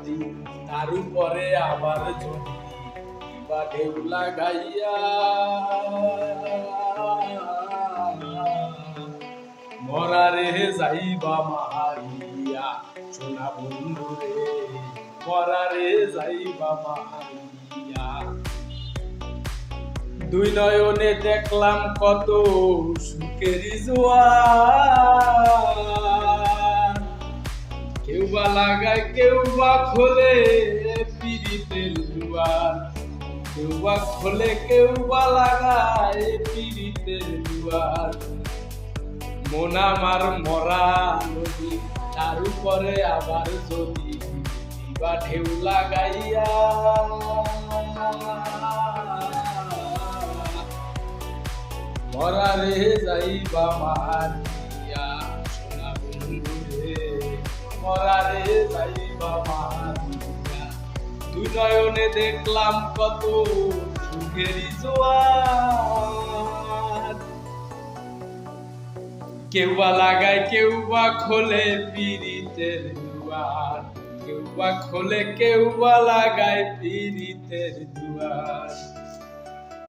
যদি তার উপরে আবার যদি বা ঢেউ লাগাইয়া মরারে যাইবা মারিয়া সোনা বন্ধু রে মরারে যাইবা মারিয়া দুই নয়নে দেখলাম কত সুখেরই জোয়ার কেউ বা লাগায় কেউ বা খোলে পিরিতের দুয়ার কেউ বা খোলে কেউ বা লাগায় পিরিতের দুয়ার মন আমার মরা নদী তার উপরে আবার যদি বা ঢেউ লাগাইয়া মরারে যাইবা মারিয়া সোনা বন্ধু রে মরারে যাইবা মারিয়া দুই নয়নে দেখলাম কত সুখেরই জোয়ার কেউ বা লাগায় কেউ বা খোলে পিরিতের দুয়ার কেউ বা খোলে কেউ বা লাগায় পিরিতের দুয়ার